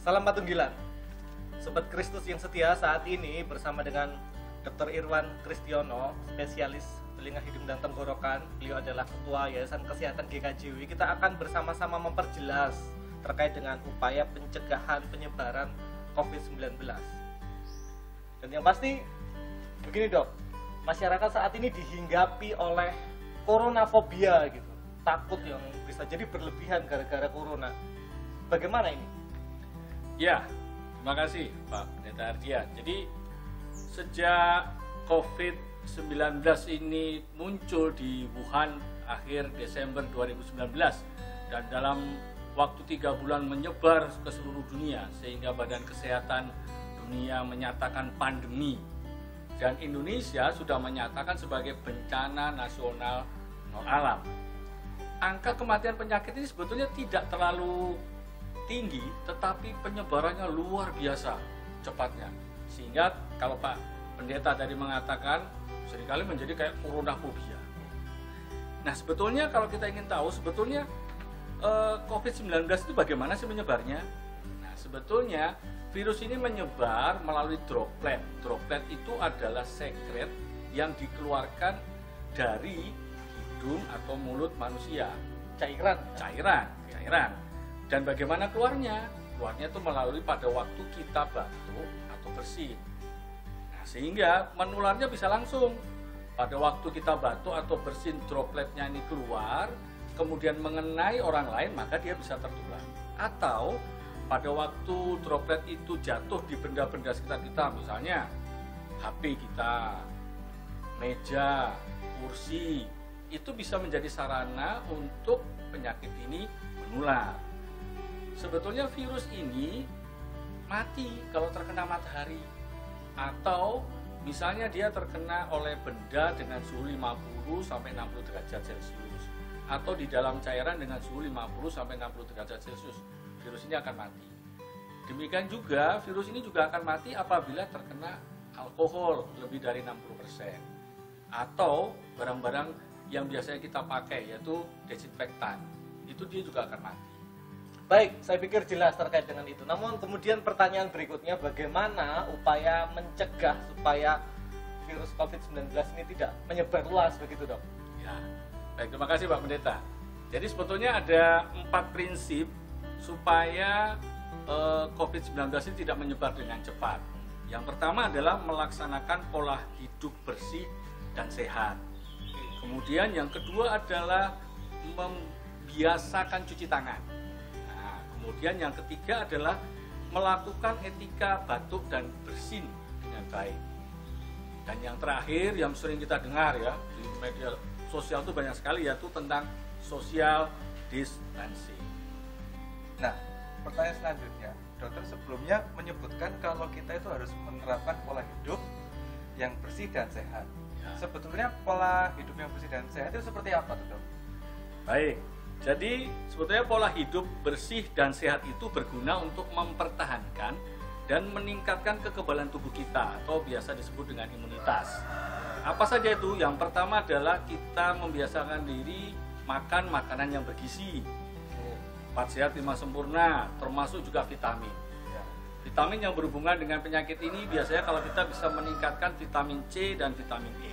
Salam Patunggilan. Sobat Kristus yang setia, saat ini bersama dengan Dr. Irwan Kristiono, spesialis telinga hidung dan tenggorokan. Beliau adalah Ketua Yayasan Kesehatan GKJW. Kita akan bersama-sama memperjelas terkait dengan upaya pencegahan penyebaran COVID-19. Dan yang pasti, begini dok, masyarakat saat ini dihinggapi oleh coronafobia gitu. Takut yang bisa jadi berlebihan gara-gara corona. Bagaimana ini? Ya, terima kasih Pak Pendeta Ardian. Jadi sejak COVID-19 ini muncul di Wuhan akhir Desember 2019 dan dalam waktu 3 bulan menyebar ke seluruh dunia sehingga Badan Kesehatan Dunia menyatakan pandemi dan Indonesia sudah menyatakan sebagai bencana nasional non alam. Angka kematian penyakit ini sebetulnya tidak terlalu tinggi, tetapi penyebarannya luar biasa cepatnya. Sehingga kalau Pak Pendeta tadi mengatakan seringkali menjadi kayak coronafobia. Nah sebetulnya kalau kita ingin tahu sebetulnya COVID-19 itu bagaimana sih menyebarnya? Nah sebetulnya virus ini menyebar melalui droplet. Droplet itu adalah sekret yang dikeluarkan dari hidung atau mulut manusia. Cairan. Dan bagaimana keluarnya? Keluarnya itu melalui pada waktu kita batuk atau bersin. Nah, sehingga menularnya bisa langsung. Pada waktu kita batuk atau bersin, dropletnya ini keluar, kemudian mengenai orang lain, maka dia bisa tertular. Atau pada waktu droplet itu jatuh di benda-benda sekitar kita, misalnya HP kita, meja, kursi, itu bisa menjadi sarana untuk penyakit ini menular. Sebetulnya virus ini mati kalau terkena matahari atau misalnya dia terkena oleh benda dengan suhu 50 sampai 60 derajat Celcius atau di dalam cairan dengan suhu 50 sampai 60 derajat Celcius. Virus ini akan mati. Demikian juga virus ini juga akan mati apabila terkena alkohol lebih dari 60% atau barang-barang yang biasanya kita pakai yaitu desinfektan. Itu dia juga akan mati. Baik, saya pikir jelas terkait dengan itu. Namun kemudian pertanyaan berikutnya, bagaimana upaya mencegah supaya virus COVID-19 ini tidak menyebar luas begitu dok? Ya, baik, terima kasih Pak Pendeta. Jadi sebetulnya ada 4 prinsip supaya COVID-19 ini tidak menyebar dengan cepat. Yang pertama adalah melaksanakan pola hidup bersih dan sehat. Kemudian yang kedua adalah membiasakan cuci tangan. Kemudian yang ketiga adalah melakukan etika batuk dan bersin dengan baik. Dan yang terakhir yang sering kita dengar ya di media sosial itu banyak sekali yaitu tentang social distancing. Nah, pertanyaan selanjutnya, dokter sebelumnya menyebutkan kalau kita itu harus menerapkan pola hidup yang bersih dan sehat. Ya. Sebetulnya pola hidup yang bersih dan sehat itu seperti apa, dok? Baik. Jadi sebetulnya pola hidup bersih dan sehat itu berguna untuk mempertahankan dan meningkatkan kekebalan tubuh kita atau biasa disebut dengan imunitas. Apa saja itu? Yang pertama adalah kita membiasakan diri makan makanan yang bergizi. 4 sehat 5 sempurna, termasuk juga vitamin. Vitamin yang berhubungan dengan penyakit ini biasanya kalau kita bisa meningkatkan vitamin C dan vitamin E.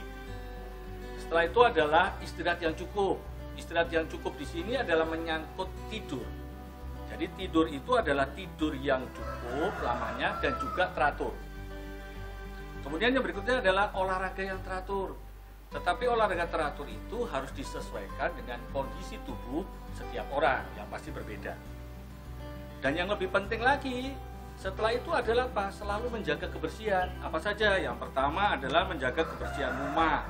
Setelah itu adalah istirahat yang cukup. Istirahat yang cukup di sini adalah menyangkut tidur. Jadi tidur itu adalah tidur yang cukup lamanya dan juga teratur. Kemudian yang berikutnya adalah olahraga yang teratur. Tetapi olahraga teratur itu harus disesuaikan dengan kondisi tubuh setiap orang yang pasti berbeda. Dan yang lebih penting lagi, setelah itu adalah apa? Selalu menjaga kebersihan. Apa saja? Yang pertama adalah menjaga kebersihan rumah,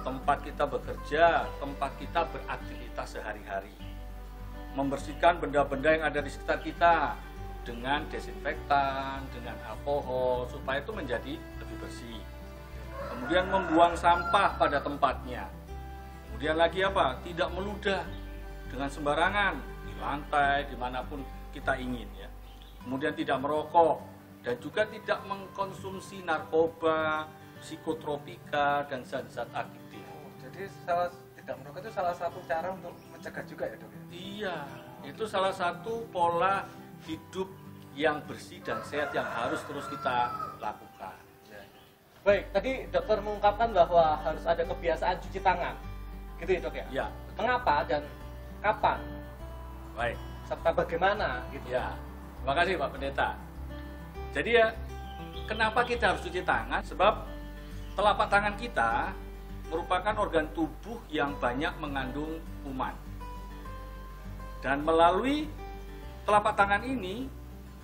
tempat kita bekerja, tempat kita beraktivitas sehari-hari. Membersihkan benda-benda yang ada di sekitar kita dengan desinfektan, dengan alkohol, supaya itu menjadi lebih bersih. Kemudian membuang sampah pada tempatnya. Kemudian lagi apa? Tidak meludah dengan sembarangan di lantai, dimanapun kita ingin ya. Kemudian tidak merokok dan juga tidak mengkonsumsi narkoba, psikotropika dan zat-zat aktif. Jadi tidak merokok itu salah satu cara untuk mencegah juga ya dok? Iya, itu salah satu pola hidup yang bersih dan sehat yang harus terus kita lakukan. Baik, tadi dokter mengungkapkan bahwa harus ada kebiasaan cuci tangan, gitu ya dok ya? Ya, Mengapa dan kapan? baik. Serta bagaimana gitu? Ya, terima kasih Pak Pendeta. Jadi ya, kenapa kita harus cuci tangan? Sebab telapak tangan kita merupakan organ tubuh yang banyak mengandung kuman. Dan melalui telapak tangan ini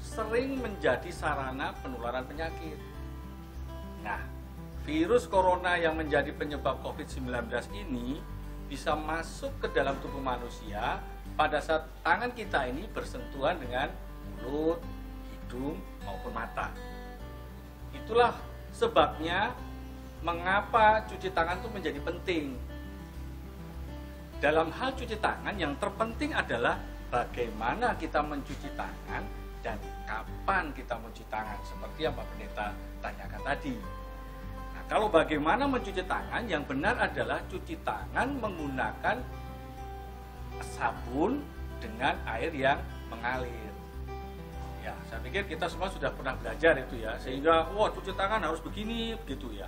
sering menjadi sarana penularan penyakit. Nah, virus corona yang menjadi penyebab COVID-19 ini bisa masuk ke dalam tubuh manusia pada saat tangan kita ini bersentuhan dengan mulut, hidung, maupun mata. Itulah sebabnya mengapa cuci tangan itu menjadi penting. Dalam hal cuci tangan yang terpenting adalah bagaimana kita mencuci tangan dan kapan kita mencuci tangan, seperti yang Pak Pendeta tanyakan tadi. Nah, kalau bagaimana mencuci tangan, yang benar adalah cuci tangan menggunakan sabun dengan air yang mengalir. Ya, saya pikir kita semua sudah pernah belajar itu ya, sehingga wah cuci tangan harus begini, begitu ya.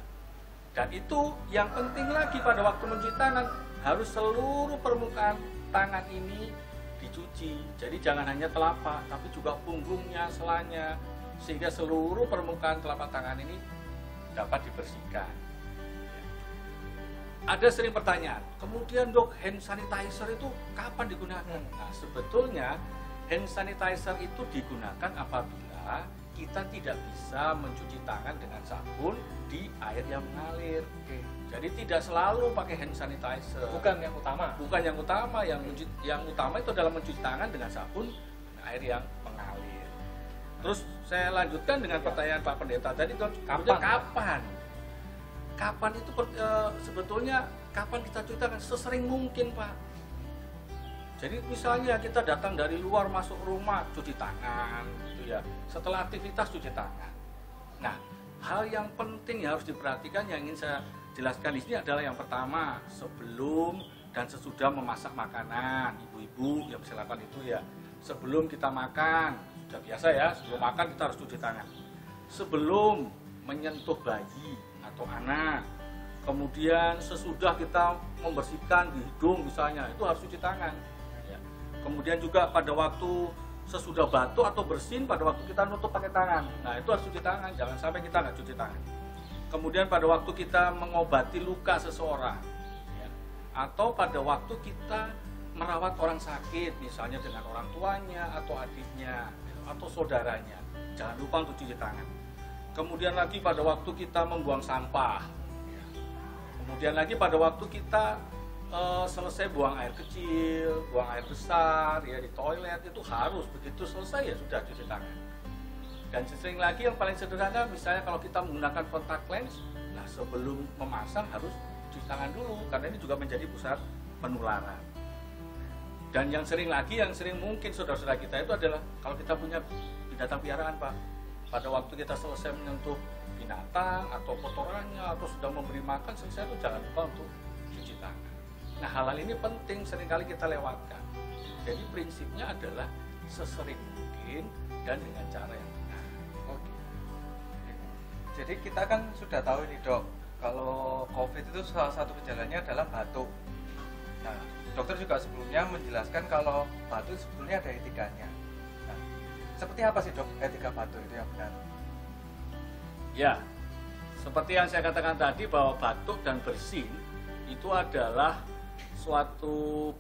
Dan itu yang penting lagi pada waktu mencuci tangan, harus seluruh permukaan tangan ini dicuci. Jadi jangan hanya telapak, tapi juga punggungnya, selanya, sehingga seluruh permukaan telapak tangan ini dapat dibersihkan. Ada sering pertanyaan, kemudian dok, hand sanitizer itu kapan digunakan? Nah, sebetulnya hand sanitizer itu digunakan apabila kita tidak bisa mencuci tangan dengan sabun di air yang mengalir. Jadi tidak selalu pakai hand sanitizer. Bukan yang utama. Bukan yang utama, yang utama itu adalah mencuci tangan dengan sabun dan air yang mengalir. Terus saya lanjutkan dengan pertanyaan Pak Pendeta tadi, kapan? Kapan itu sebetulnya kapan kita cuci tangan? Sesering mungkin, Pak. Jadi misalnya kita datang dari luar masuk rumah cuci tangan, gitu ya. Setelah aktivitas cuci tangan. Nah, hal yang penting yang harus diperhatikan yang ingin saya jelaskan di sini adalah yang pertama, sebelum dan sesudah memasak makanan. Ibu-ibu yang bisa lakukan itu ya. Sebelum kita makan, sudah biasa ya, sebelum makan kita harus cuci tangan. Sebelum menyentuh bayi atau anak, kemudian sesudah kita membersihkan di hidung misalnya, itu harus cuci tangan. Ya. Kemudian juga pada waktu sesudah batuk atau bersin, pada waktu kita nutup pakai tangan, nah itu harus cuci tangan, jangan sampai kita nggak cuci tangan. Kemudian pada waktu kita mengobati luka seseorang, ya, atau pada waktu kita merawat orang sakit, misalnya dengan orang tuanya atau adiknya atau saudaranya, jangan lupa untuk cuci tangan. Kemudian lagi pada waktu kita membuang sampah, ya. Kemudian lagi pada waktu kita selesai buang air kecil, buang air besar, ya di toilet, itu harus begitu selesai ya sudah cuci tangan. Dan sering lagi yang paling sederhana, misalnya kalau kita menggunakan kontak lens, nah sebelum memasang harus cuci tangan dulu, karena ini juga menjadi pusat penularan. Dan yang sering lagi, yang sering mungkin saudara-saudara kita itu adalah kalau kita punya binatang piaraan, Pak, pada waktu kita selesai menyentuh binatang atau kotorannya atau sudah memberi makan, selesai itu jangan lupa untuk cuci tangan. Nah, hal-hal ini penting, seringkali kita lewatkan. Jadi prinsipnya adalah sesering mungkin dan dengan cara yang benar. Oke. Jadi kita kan sudah tahu ini dok, kalau COVID itu salah satu gejalanya adalah batuk. Nah, dokter juga sebelumnya menjelaskan kalau batuk sebetulnya ada etikanya. Nah, seperti apa sih dok etika batuk itu yang benar? Ya, seperti yang saya katakan tadi bahwa batuk dan bersin itu adalah suatu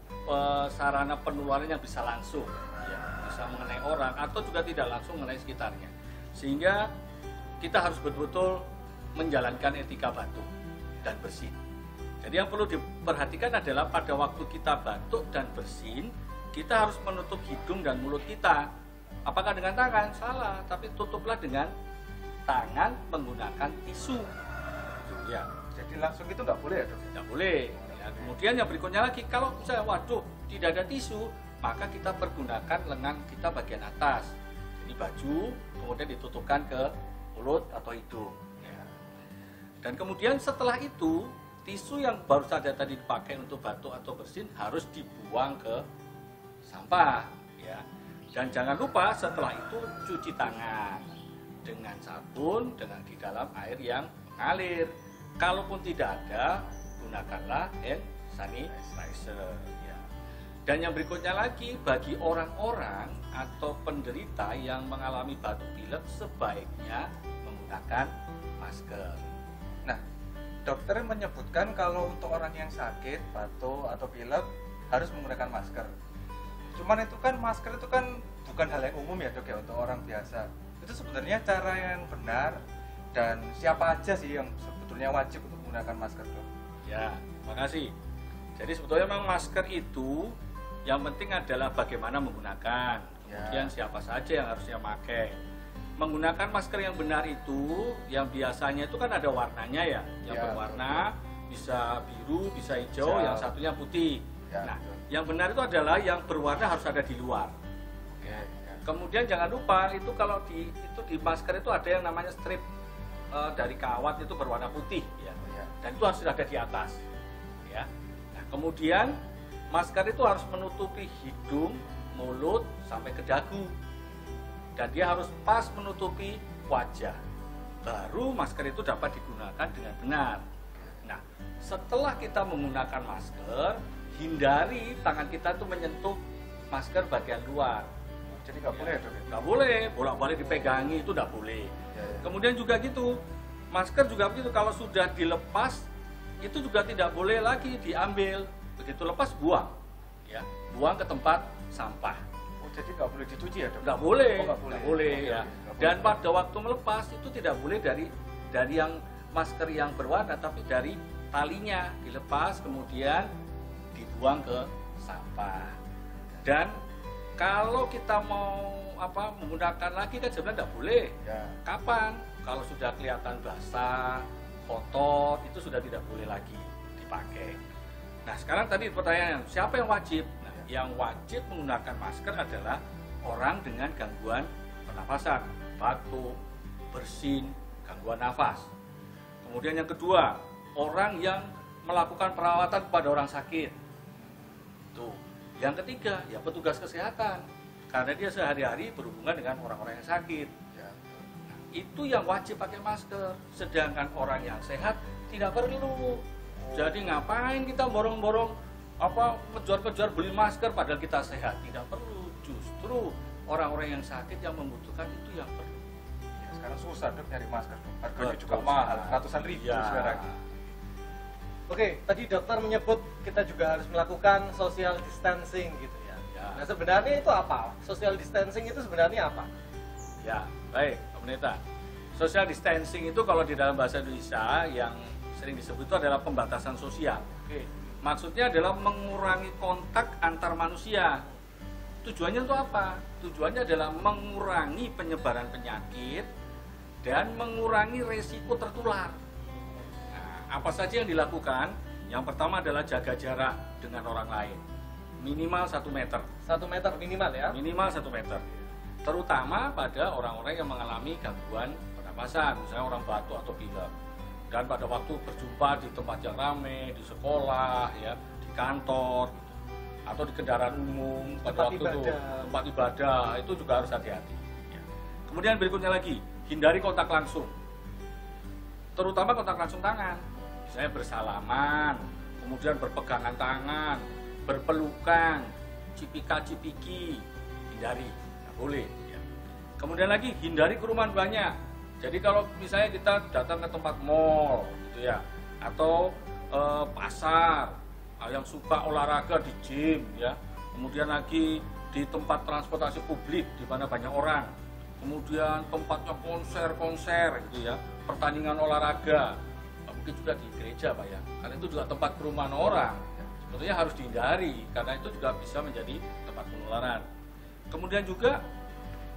sarana penularan yang bisa langsung, ya, bisa mengenai orang atau juga tidak langsung mengenai sekitarnya. Sehingga kita harus betul-betul menjalankan etika batuk dan bersin. Jadi yang perlu diperhatikan adalah pada waktu kita batuk dan bersin, kita harus menutup hidung dan mulut kita. Apakah dengan tangan? Salah, tapi tutuplah dengan tangan menggunakan tisu. Ya. Jadi langsung itu nggak boleh ya dok? Tidak boleh. Ya, kemudian yang berikutnya lagi, kalau misalnya waduh tidak ada tisu, maka kita pergunakan lengan kita bagian atas. Ini baju, kemudian ditutupkan ke mulut atau hidung. Ya. Dan kemudian setelah itu, tisu yang baru saja tadi dipakai untuk batuk atau bersin harus dibuang ke sampah. Ya. Dan jangan lupa setelah itu cuci tangan dengan sabun, dengan di dalam air yang mengalir. Kalaupun tidak ada, gunakanlah hand sanitizer. Ya. Dan yang berikutnya lagi, bagi orang-orang atau penderita yang mengalami batuk pilek sebaiknya menggunakan masker. Nah, dokter menyebutkan kalau untuk orang yang sakit, batuk atau pilek harus menggunakan masker. Cuman itu kan masker itu kan bukan hal yang umum ya dok ya untuk orang biasa. Itu sebenarnya cara yang benar dan siapa aja sih yang sebetulnya wajib untuk menggunakan masker dok? Ya, makasih. Jadi sebetulnya memang masker itu yang penting adalah bagaimana menggunakan. Kemudian siapa saja yang harusnya pakai. Menggunakan masker yang benar itu, yang biasanya itu kan ada warnanya ya. Yang berwarna bisa biru, bisa hijau, yang satunya putih. Nah, yang benar itu adalah yang berwarna harus ada di luar. Kemudian jangan lupa itu kalau di masker itu ada yang namanya strip dari kawat itu berwarna putih ya. Dan itu harus ada di atas. Ya. Nah, kemudian masker itu harus menutupi hidung, mulut sampai ke dagu. Dan dia harus pas menutupi wajah. Baru masker itu dapat digunakan dengan benar. Nah, setelah kita menggunakan masker, hindari tangan kita itu menyentuh masker bagian luar. Jadi nggak boleh dok? Nggak boleh, bolak-balik dipegangi itu nggak boleh. Kemudian juga gitu, masker juga begitu, kalau sudah dilepas itu juga tidak boleh lagi diambil. Begitu lepas buang, ya, buang ke tempat sampah. Oh, jadi nggak boleh dicuci ya dok? Nggak boleh, nggak boleh ya. Dan pada waktu melepas itu tidak boleh dari yang masker yang berwarna, tapi dari talinya dilepas kemudian dibuang ke sampah. Dan kalau kita mau menggunakan lagi kan sebenarnya nggak boleh. Kapan? Kalau sudah kelihatan basah, kotor, itu sudah tidak boleh lagi dipakai. Nah, sekarang tadi pertanyaan, siapa yang wajib? Nah, yang wajib menggunakan masker adalah orang dengan gangguan pernafasan, batuk, bersin, gangguan nafas. Kemudian yang kedua, orang yang melakukan perawatan kepada orang sakit. Tuh. Yang ketiga, ya petugas kesehatan, karena dia sehari-hari berhubungan dengan orang-orang yang sakit. Nah, itu yang wajib pakai masker. Sedangkan orang yang sehat tidak perlu. Jadi ngapain kita borong-borong kejar-kejar beli masker padahal kita sehat? Tidak perlu. Justru orang-orang yang sakit yang membutuhkan itu yang perlu. Ya, sekarang susah dok nyari masker dok. Harganya juga mahal, ratusan ribu sekarang. Oke, tadi dokter menyebut kita juga harus melakukan social distancing gitu ya. Nah, sebenarnya itu apa? Social distancing itu sebenarnya apa? Ya, baik, Pak Pendeta. Social distancing itu kalau di dalam bahasa Indonesia yang sering disebut itu adalah pembatasan sosial. Maksudnya adalah mengurangi kontak antar manusia. Tujuannya itu apa? Tujuannya adalah mengurangi penyebaran penyakit dan mengurangi resiko tertular. Apa saja yang dilakukan? Yang pertama adalah jaga jarak dengan orang lain, minimal 1 meter. 1 meter minimal ya? Minimal 1 meter. Terutama pada orang-orang yang mengalami gangguan pernapasan, misalnya orang batuk atau pilek. Dan pada waktu berjumpa di tempat yang ramai, di sekolah, ya, di kantor, atau di kendaraan umum, pada waktu itu tempat ibadah, itu juga harus hati-hati. Ya. Kemudian berikutnya lagi, hindari kontak langsung, terutama kontak langsung tangan. Misalnya bersalaman, kemudian berpegangan tangan, berpelukan, cipika-cipiki, hindari, nggak boleh. Ya. Kemudian lagi hindari kerumunan banyak. Jadi kalau misalnya kita datang ke tempat mall, gitu ya, atau pasar, yang suka olahraga di gym, ya, kemudian lagi di tempat transportasi publik di mana banyak orang, kemudian tempatnya konser, gitu ya, pertandingan olahraga. Mungkin juga di gereja Pak ya, karena itu juga tempat kerumunan orang, sebetulnya harus dihindari karena itu juga bisa menjadi tempat penularan. Kemudian juga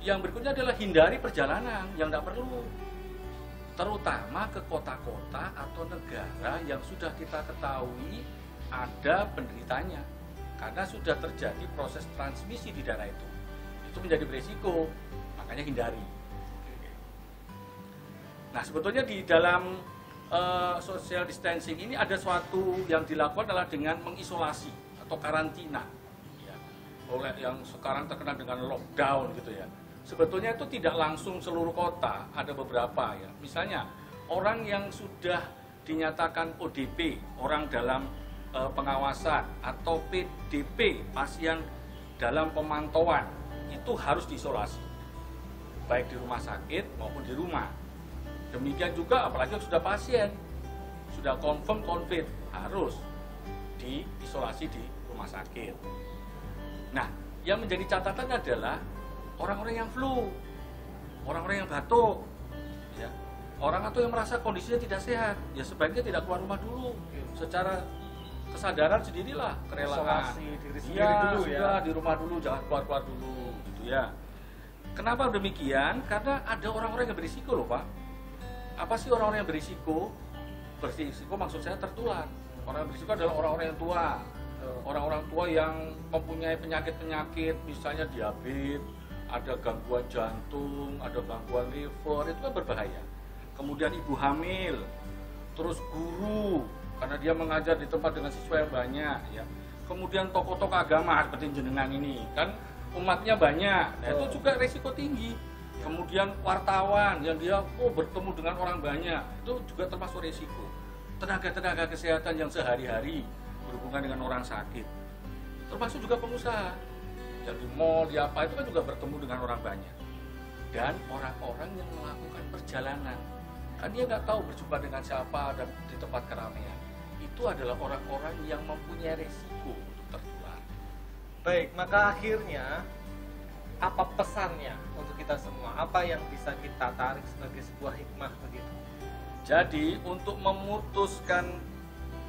yang berikutnya adalah hindari perjalanan yang tidak perlu, terutama ke kota-kota atau negara yang sudah kita ketahui ada penderitanya, karena sudah terjadi proses transmisi di daerah itu menjadi beresiko, makanya hindari. Nah, sebetulnya di dalam social distancing ini ada suatu yang dilakukan adalah dengan mengisolasi atau karantina. Ya. oleh yang sekarang terkenal dengan lockdown gitu ya. Sebetulnya itu tidak langsung seluruh kota, ada beberapa ya. Misalnya orang yang sudah dinyatakan ODP, orang dalam pengawasan, atau PDP, pasien dalam pemantauan, itu harus diisolasi, baik di rumah sakit maupun di rumah. Demikian juga apalagi yang sudah pasien, sudah confirm COVID, harus diisolasi di rumah sakit. Nah, yang menjadi catatan adalah orang-orang yang flu, orang-orang yang batuk, ya, orang atau yang merasa kondisinya tidak sehat, ya sebaiknya tidak keluar rumah dulu. Secara kesadaran sendirilah, kerelaan. Isolasi diri sendiri Ya, dulu sudah di rumah dulu, jangan keluar-keluar dulu, gitu ya. Kenapa demikian? Karena ada orang-orang yang berisiko loh, Pak. Apa sih orang-orang yang berisiko? Berisiko maksud saya tertular. Orang yang berisiko adalah orang-orang yang tua. Orang-orang tua yang mempunyai penyakit-penyakit, misalnya diabetes, ada gangguan jantung, ada gangguan liver, itu kan berbahaya. Kemudian ibu hamil, terus guru, karena dia mengajar di tempat dengan siswa yang banyak, ya. Kemudian tokoh-tokoh agama seperti jenengan ini, kan umatnya banyak, nah itu juga risiko tinggi. Kemudian wartawan yang dia bertemu dengan orang banyak, itu juga termasuk risiko. Tenaga-tenaga kesehatan yang sehari-hari berhubungan dengan orang sakit, termasuk juga pengusaha yang di mall, di apa, itu kan juga bertemu dengan orang banyak. Dan orang-orang yang melakukan perjalanan, kan dia nggak tahu berjumpa dengan siapa dan di tempat keramaian. Itu adalah orang-orang yang mempunyai resiko untuk tertular. Baik, maka akhirnya apa pesannya untuk kita semua? Apa yang bisa kita tarik sebagai sebuah hikmah begitu? Jadi untuk memutuskan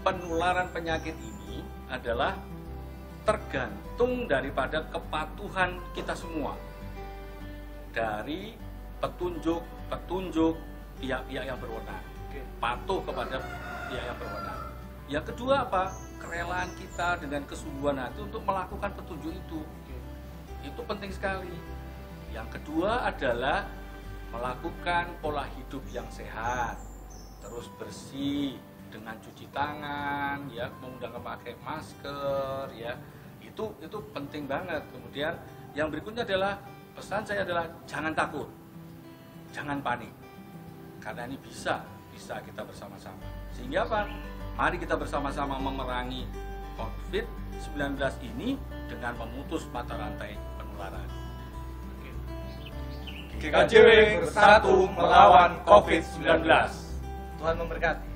penularan penyakit ini adalah tergantung daripada kepatuhan kita semua dari petunjuk pihak-pihak yang berwenang. Patuh kepada pihak yang berwenang. Yang kedua apa? Kerelaan kita dengan kesungguhan hati untuk melakukan petunjuk itu. Itu penting sekali. Yang kedua adalah melakukan pola hidup yang sehat, terus bersih, dengan cuci tangan, ya, kemudian memakai masker, ya, itu penting banget. Kemudian yang berikutnya adalah pesan saya adalah jangan takut, jangan panik, karena ini bisa kita bersama-sama. Sehingga apa? Mari kita bersama-sama memerangi COVID-19 ini dengan memutus mata rantai penularan. GKJW bersatu melawan COVID-19. Tuhan memberkati.